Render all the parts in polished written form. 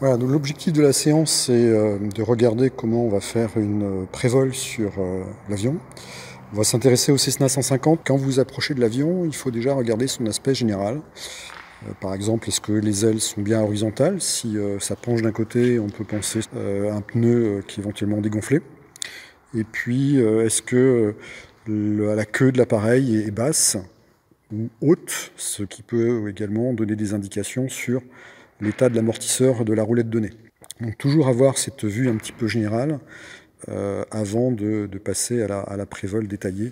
Voilà, donc l'objectif de la séance, c'est de regarder comment on va faire une prévol sur l'avion. On va s'intéresser au Cessna 150. Quand vous approchez de l'avion, il faut déjà regarder son aspect général. Par exemple, est-ce que les ailes sont bien horizontales? Si ça penche d'un côté, on peut penser à un pneu qui est éventuellement dégonflé. Et puis, est-ce que la queue de l'appareil est basse ou haute, ce qui peut également donner des indications sur l'état de l'amortisseur de la roulette de nez. Donc toujours avoir cette vue un petit peu générale avant de passer à la prévol détaillée.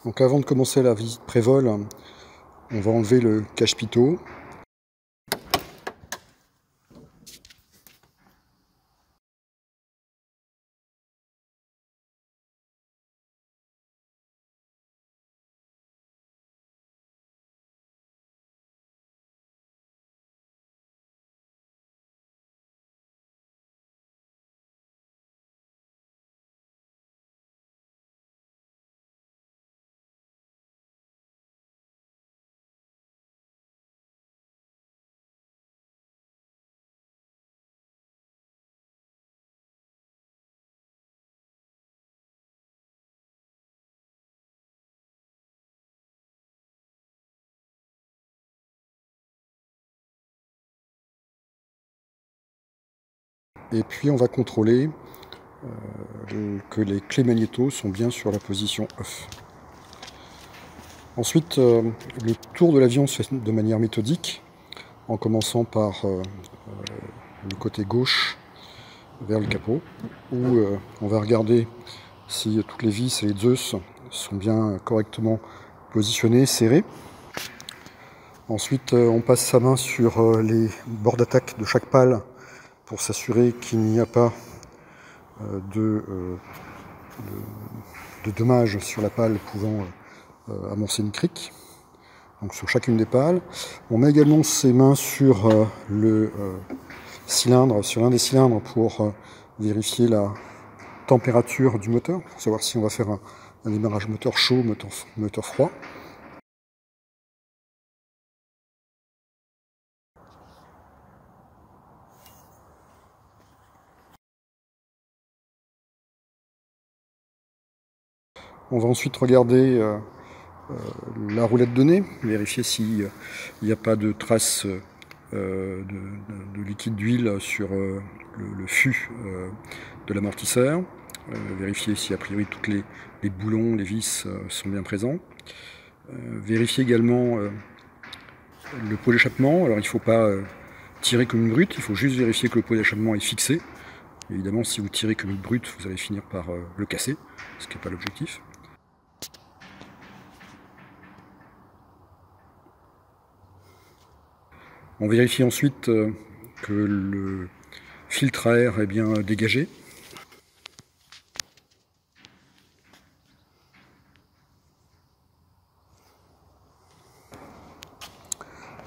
Donc avant de commencer la visite pré-vol, on va enlever le cache-pitot. Et puis on va contrôler que les clés magnéto sont bien sur la position off. Ensuite, le tour de l'avion se fait de manière méthodique, en commençant par le côté gauche vers le capot, où on va regarder si toutes les vis et les Zeus sont bien correctement positionnées, serrées. Ensuite, on passe sa main sur les bords d'attaque de chaque pale pour s'assurer qu'il n'y a pas de dommages sur la pale pouvant amorcer une crique. Donc sur chacune des pales. On met également ses mains sur le cylindre, sur l'un des cylindres pour vérifier la température du moteur, pour savoir si on va faire un démarrage moteur chaud, moteur froid. On va ensuite regarder la roulette de nez, vérifier s'il n'y a pas de traces de liquide d'huile sur le fût de l'amortisseur. Vérifier si a priori tous les boulons, les vis sont bien présents. Vérifier également le pot d'échappement. Alors il ne faut pas tirer comme une brute, il faut juste vérifier que le pot d'échappement est fixé. Évidemment, si vous tirez comme une brute, vous allez finir par le casser, ce qui n'est pas l'objectif. On vérifie ensuite que le filtre à air est bien dégagé.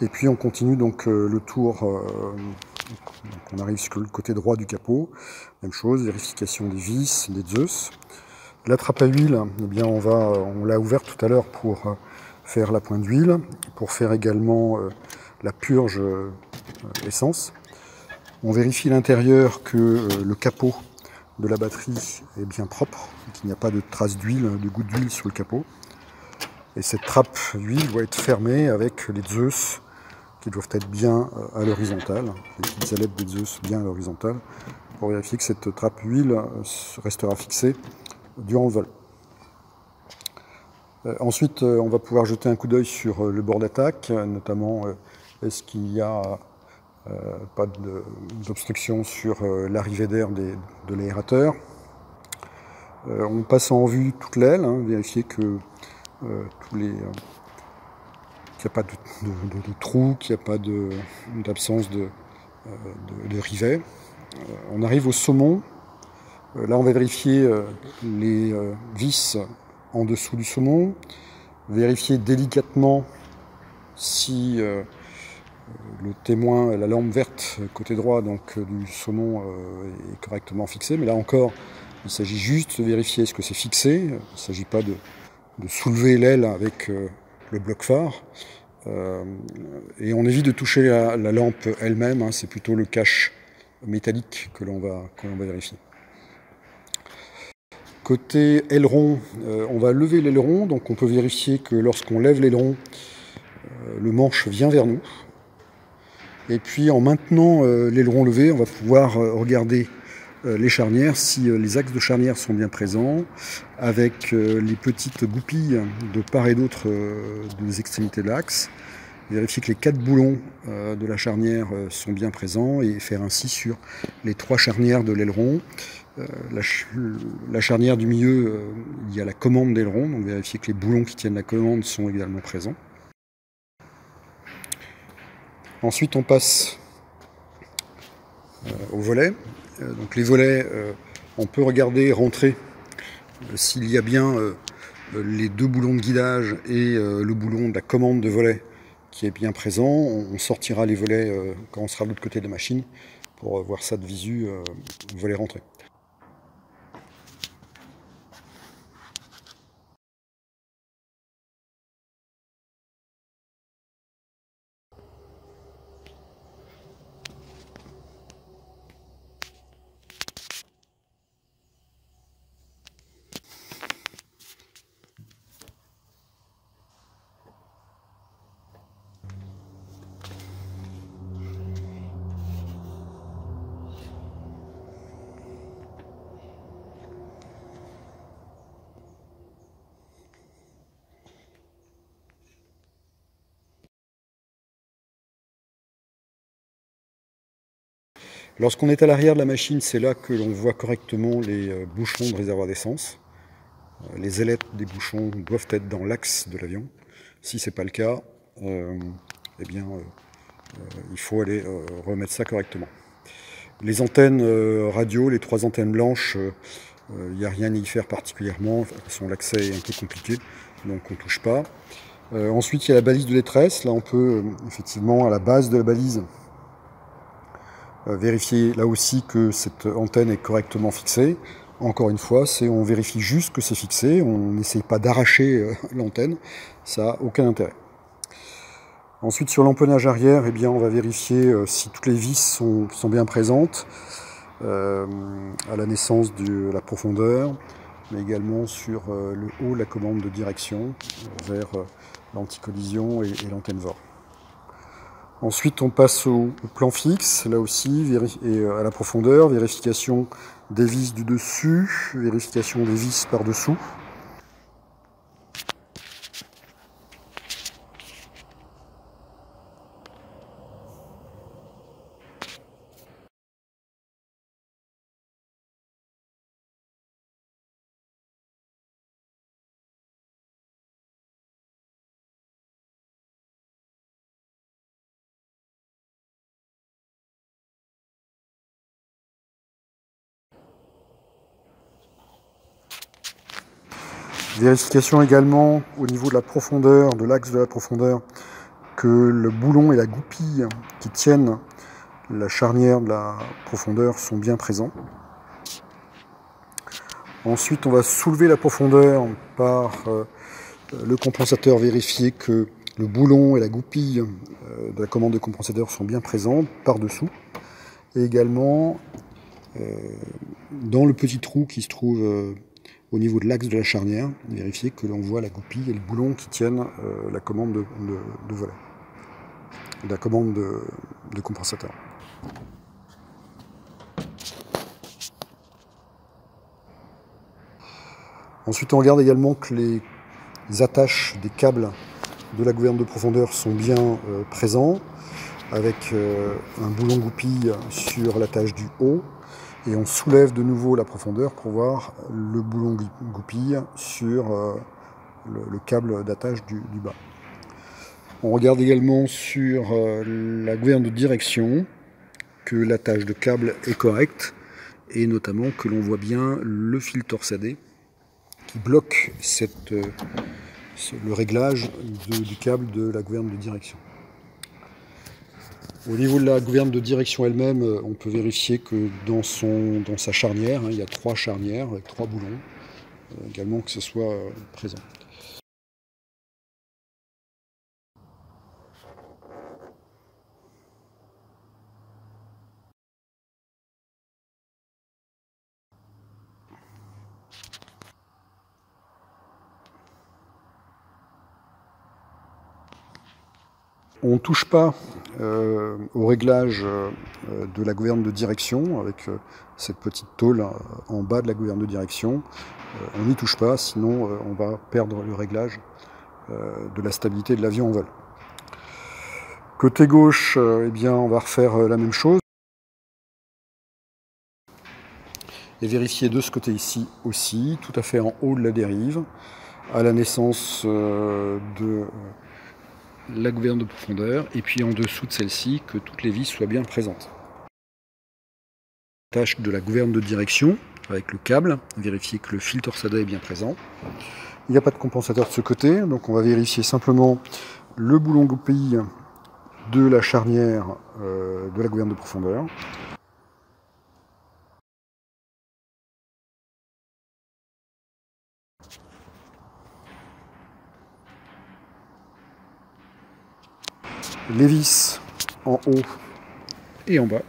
Et puis on continue donc le tour, on arrive sur le côté droit du capot. Même chose, vérification des vis, des Zeus. La trappe à huile, eh bien on l'a ouverte tout à l'heure pour faire la pointe d'huile, pour faire également la purge essence. On vérifie l'intérieur que le capot de la batterie est bien propre, qu'il n'y a pas de traces d'huile, de gouttes d'huile sur le capot. Et cette trappe d'huile doit être fermée avec les Zeus qui doivent être bien à l'horizontale, les petites ailettes des Zeus bien à l'horizontale, pour vérifier que cette trappe d'huile restera fixée durant le vol. Ensuite, on va pouvoir jeter un coup d'œil sur le bord d'attaque, notamment est-ce qu'il n'y a pas d'obstruction sur l'arrivée d'air de l'aérateur. On passe en revue toute l'aile, vérifier que qu'il n'y a pas de trou, qu'il n'y a pas d'absence de rivet. On arrive au saumon. Là, on va vérifier les vis en dessous du saumon, vérifier délicatement si le témoin, la lampe verte côté droit donc, du saumon est correctement fixée. Mais là encore, il s'agit juste de vérifier est-ce que c'est fixé. Il ne s'agit pas de soulever l'aile avec le bloc phare. Et on évite de toucher la lampe elle-même, c'est plutôt le cache métallique que l'on va vérifier. Côté aileron, on va lever l'aileron, donc on peut vérifier que lorsqu'on lève l'aileron, le manche vient vers nous. Et puis en maintenant l'aileron levé, on va pouvoir regarder les charnières, si les axes de charnière sont bien présents, avec les petites goupilles de part et d'autre des extrémités de l'axe. vérifier que les 4 boulons de la charnière sont bien présents et faire ainsi sur les 3 charnières de l'aileron. La charnière du milieu, il y a la commande d'aileron, donc vérifier que les boulons qui tiennent la commande sont également présents. Ensuite, on passe aux volets. Donc les volets, on peut regarder rentrer s'il y a bien les 2 boulons de guidage et le boulon de la commande de volet qui est bien présent. On sortira les volets quand on sera de l'autre côté de la machine pour voir ça de visu, volet rentrer. Lorsqu'on est à l'arrière de la machine, c'est là que l'on voit correctement les bouchons de réservoir d'essence. Les ailettes des bouchons doivent être dans l'axe de l'avion. Si ce n'est pas le cas, eh bien, il faut aller remettre ça correctement. Les antennes radio, les 3 antennes blanches, il n'y a rien à y faire particulièrement. De toute façon, l'accès est un peu compliqué, donc on ne touche pas. Ensuite, il y a la balise de détresse. Là, on peut effectivement, à la base de la balise, vérifier là aussi que cette antenne est correctement fixée. Encore une fois, on vérifie juste que c'est fixé, on n'essaye pas d'arracher l'antenne, ça n'a aucun intérêt. Ensuite, sur l'empennage arrière, eh bien, on va vérifier si toutes les vis sont bien présentes à la naissance de la profondeur, mais également sur le haut, la commande de direction vers l'anti-collision et l'antenne VOR. Ensuite, on passe au plan fixe, là aussi, et à la profondeur, vérification des vis du dessus, vérification des vis par-dessous. Vérification également au niveau de la profondeur, de l'axe de la profondeur, que le boulon et la goupille qui tiennent la charnière de la profondeur sont bien présents. Ensuite, on va soulever la profondeur par le compensateur, vérifier que le boulon et la goupille de la commande de compensateur sont bien présents par-dessous. Et également, dans le petit trou qui se trouve au niveau de l'axe de la charnière, vérifier que l'on voit la goupille et le boulon qui tiennent la commande de volet, la commande de compensateur. Ensuite, on regarde également que les attaches des câbles de la gouverne de profondeur sont bien présents, avec un boulon goupille sur l'attache du haut. Et on soulève de nouveau la profondeur pour voir le boulon goupille sur le câble d'attache du bas. On regarde également sur la gouverne de direction que l'attache de câble est correcte et notamment que l'on voit bien le fil torsadé qui bloque le réglage du câble de la gouverne de direction. Au niveau de la gouverne de direction elle-même, on peut vérifier que dans sa charnière, il y a 3 charnières avec 3 boulons, également que ce soit présent. On ne touche pas au réglage de la gouverne de direction avec cette petite tôle en bas de la gouverne de direction. On n'y touche pas, sinon on va perdre le réglage de la stabilité de l'avion en vol. Côté gauche, eh bien, on va refaire la même chose. Et vérifier de ce côté ici aussi, tout à fait en haut de la dérive, à la naissance de la gouverne de profondeur, et puis en dessous de celle-ci, que toutes les vis soient bien présentes. Tâche de la gouverne de direction, avec le câble, vérifier que le fil torsada est bien présent. Il n'y a pas de compensateur de ce côté, donc on va vérifier simplement le boulon goupille de la charnière de la gouverne de profondeur. Les vis en haut et en bas.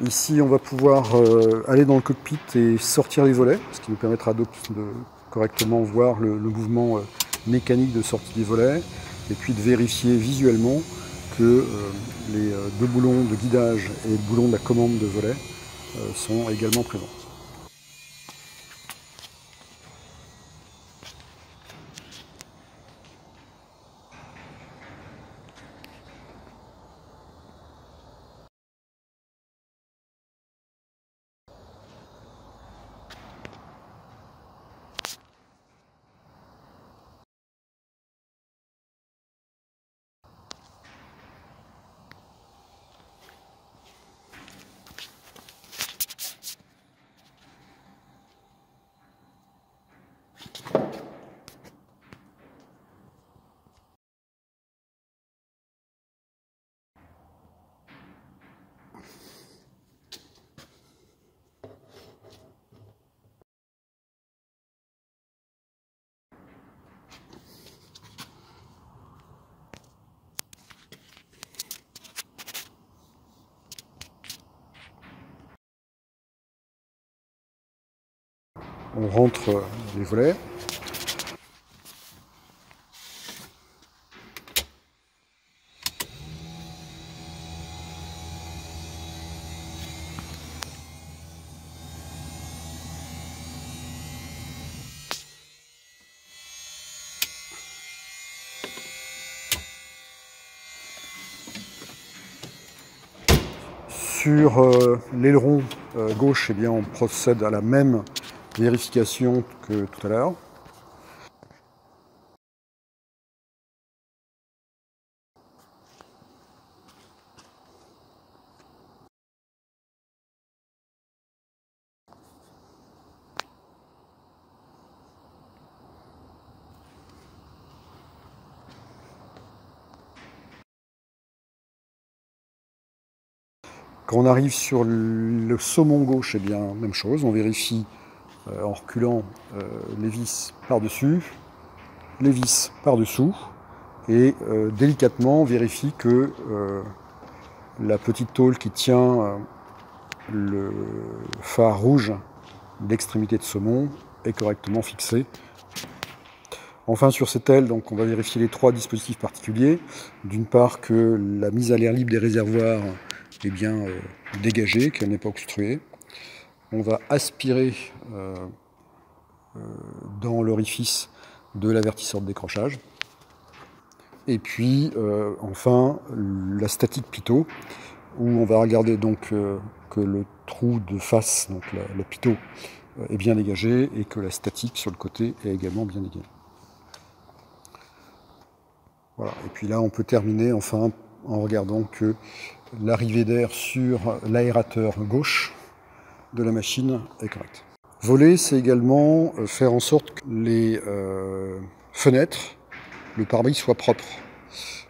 Ici, on va pouvoir aller dans le cockpit et sortir les volets, ce qui nous permettra de correctement voir le mouvement mécanique de sortie des volets, et puis de vérifier visuellement que les deux boulons de guidage et le boulon de la commande de volet sont également présents. On rentre les volets. Sur l'aileron gauche, eh bien, on procède à la même vérification que tout à l'heure. Quand on arrive sur le saumon gauche, eh bien, même chose, on vérifie en reculant les vis par-dessus, les vis par-dessous, et délicatement on vérifie que la petite tôle qui tient le phare rouge d'extrémité de saumon est correctement fixée. Enfin, sur cette aile, donc, on va vérifier les trois dispositifs particuliers. D'une part, que la mise à l'air libre des réservoirs est bien dégagée, qu'elle n'est pas obstruée. On va aspirer dans l'orifice de l'avertisseur de décrochage. Et puis, enfin, la statique pitot, où on va regarder donc que le trou de face, donc le pitot, est bien dégagé et que la statique sur le côté est également bien dégagée. Voilà. Et puis là, on peut terminer enfin en regardant que l'arrivée d'air sur l'aérateur gauche de la machine est correcte. Voler, c'est également faire en sorte que les fenêtres, le pare-brise soit propre,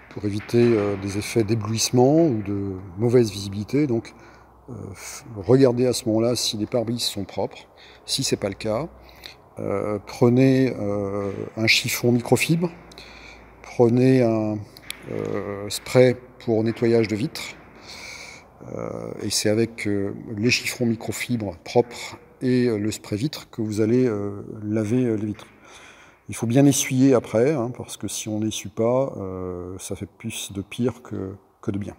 pour éviter des effets d'éblouissement ou de mauvaise visibilité. Donc, regardez à ce moment-là si les pare-brises sont propres. Si ce n'est pas le cas, prenez un chiffon microfibre, prenez un spray pour nettoyage de vitres, et c'est avec les chiffons microfibres propres et le spray vitre que vous allez laver les vitres. Il faut bien essuyer après, hein, parce que si on n'essuie pas, ça fait plus de pire que de bien.